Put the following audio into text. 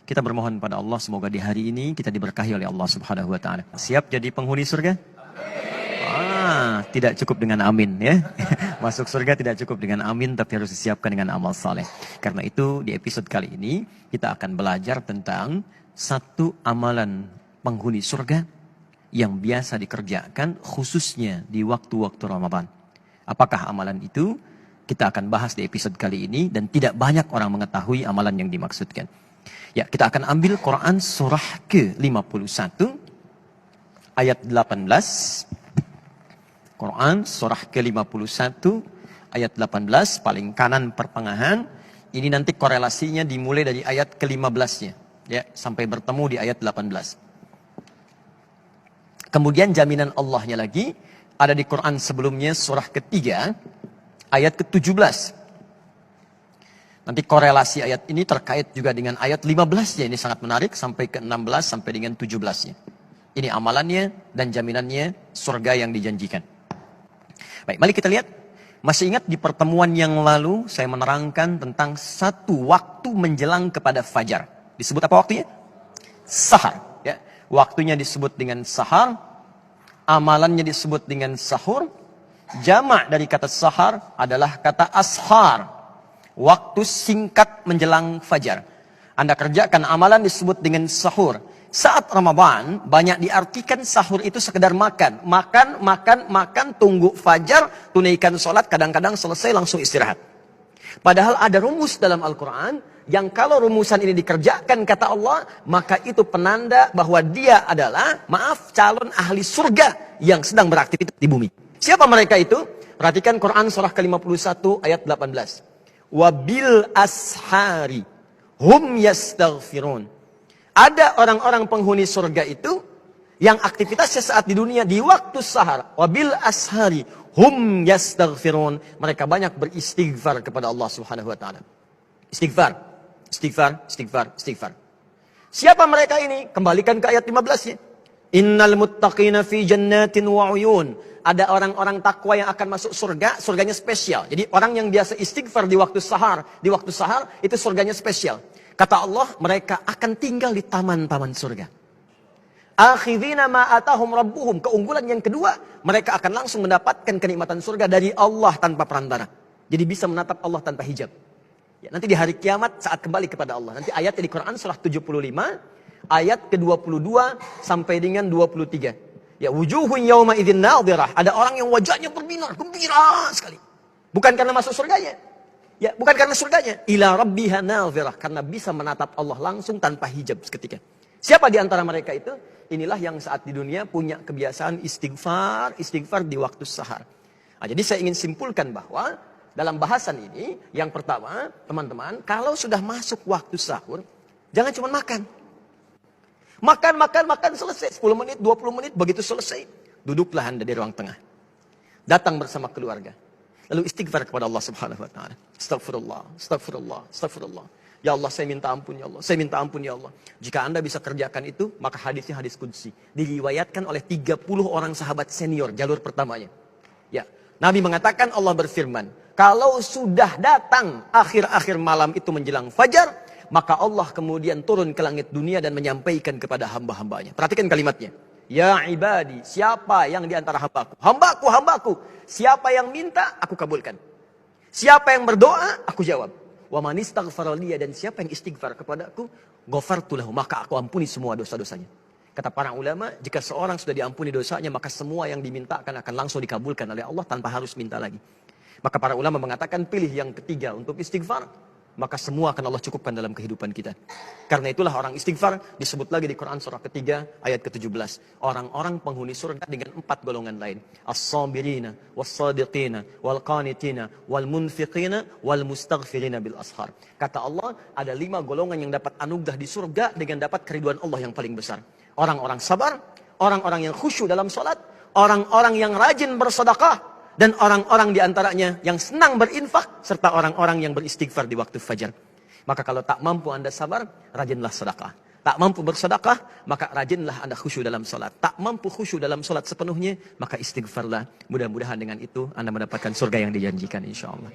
Kita bermohon pada Allah semoga di hari ini kita diberkahi oleh Allah Subhanahu wa taala. Siap jadi penghuni surga? Tidak cukup dengan amin ya. Masuk surga tidak cukup dengan amin, tapi harus disiapkan dengan amal saleh. Karena itu di episode kali ini kita akan belajar tentang satu amalan penghuni surga yang biasa dikerjakan khususnya di waktu-waktu Ramadan. Apakah amalan itu? Kita akan bahas di episode kali ini dan tidak banyak orang mengetahui amalan yang dimaksudkan. Ya, kita akan ambil Quran surah ke-51 ayat 18. Quran surah ke-51 ayat 18 paling kanan pertengahan. Ini nanti korelasinya dimulai dari ayat ke-15-nya ya, sampai bertemu di ayat 18. Kemudian jaminan Allahnya lagi ada di Quran sebelumnya surah ketiga ayat ke-17. Nanti korelasi ayat ini terkait juga dengan ayat 15-nya. Ini sangat menarik sampai ke-16 sampai dengan 17-nya. Ini amalannya dan jaminannya surga yang dijanjikan. Baik, mari kita lihat. Masih ingat di pertemuan yang lalu saya menerangkan tentang satu waktu menjelang kepada fajar. Disebut apa waktunya? Sahar. Ya. Waktunya disebut dengan sahar. Amalannya disebut dengan sahur. Jamak dari kata sahar adalah kata ashar. Waktu singkat menjelang fajar. Anda kerjakan amalan disebut dengan sahur. Saat Ramadan, banyak diartikan sahur itu sekedar makan. Makan, tunggu fajar, tunaikan sholat, kadang-kadang selesai langsung istirahat. Padahal ada rumus dalam Al-Quran, yang kalau rumusan ini dikerjakan kata Allah, maka itu penanda bahwa dia adalah, calon ahli surga yang sedang beraktivitas di bumi. Siapa mereka itu? Perhatikan Quran surah ke-51 ayat 18. Wabil ashari hum yastaghfirun. Ada orang-orang penghuni surga itu yang aktivitasnya saat di dunia di waktu sahar. Wabil ashari hum yastaghfirun. Mereka banyak beristighfar kepada Allah Subhanahu wa taala. Istighfar. Siapa mereka ini? Kembalikan ke ayat 15-nya. Innal muttaqina fi jannatin wa uyun. Ada orang-orang takwa yang akan masuk surga, surganya spesial. Jadi orang yang biasa istighfar di waktu sahar itu surganya spesial. Kata Allah, mereka akan tinggal di taman-taman surga. Akhidhina ma atahum rabbuhum. Keunggulan yang kedua, mereka akan langsung mendapatkan kenikmatan surga dari Allah tanpa perantara. Jadi bisa menatap Allah tanpa hijab. Ya, nanti di hari kiamat saat kembali kepada Allah. Nanti ayatnya di Quran surah 75, ayat ke-22 sampai dengan 23. Ya, wujuhun yawma idzin nadhirah. Ada orang yang wajahnya berbinar, gembira sekali. Bukan karena masuk surganya. Ya, bukan karena surganya. Ila rabbiha nadhirah, karena bisa menatap Allah langsung tanpa hijab seketika. Siapa di antara mereka itu? Inilah yang saat di dunia punya kebiasaan istighfar di waktu sahar. Nah, jadi saya ingin simpulkan bahwa dalam bahasan ini, yang pertama, teman-teman, kalau sudah masuk waktu sahur, jangan cuma makan. Makan, selesai. 10 menit, 20 menit, begitu selesai. Duduklah Anda di ruang tengah. Datang bersama keluarga. Lalu istighfar kepada Allah Subhanahu wa ta'ala. Astagfirullah. Ya Allah, saya minta ampun ya Allah. Jika Anda bisa kerjakan itu, maka hadisnya hadis qudsi. Diriwayatkan oleh 30 orang sahabat senior, jalur pertamanya. Ya, Nabi mengatakan, Allah berfirman, kalau sudah datang akhir-akhir malam itu menjelang fajar, maka Allah kemudian turun ke langit dunia dan menyampaikan kepada hamba-hambanya. Perhatikan kalimatnya. Ya ibadi, siapa yang di antara hambaku? Hambaku. Siapa yang minta, aku kabulkan. Siapa yang berdoa, aku jawab. Wa man istaghfara liya, dan siapa yang istighfar kepadaku, ghafartu lahu, maka aku ampuni semua dosa-dosanya. Kata para ulama, jika seorang sudah diampuni dosanya, maka semua yang dimintakan akan langsung dikabulkan oleh Allah tanpa harus minta lagi. Maka para ulama mengatakan pilih yang ketiga untuk istighfar. Maka semua akan Allah cukupkan dalam kehidupan kita. Karena itulah orang istighfar disebut lagi di Quran surah ketiga ayat ke-17. Orang-orang penghuni surga dengan 4 golongan lain. As-sabirina, was-sadiqina, wal-qanitina, wal-munfiqina, wal-mustaghfirina bil ashar. Kata Allah, ada 5 golongan yang dapat anugerah di surga dengan dapat keriduan Allah yang paling besar. Orang-orang sabar, orang-orang yang khusyuk dalam sholat, orang-orang yang rajin bersedekah, dan orang-orang diantaranya yang senang berinfak, serta orang-orang yang beristighfar di waktu fajar. Maka kalau tak mampu Anda sabar, rajinlah sedekah. Tak mampu bersedekah, maka rajinlah Anda khusyuk dalam salat. Tak mampu khusyuk dalam salat sepenuhnya, maka istighfarlah. Mudah-mudahan dengan itu Anda mendapatkan surga yang dijanjikan insya Allah.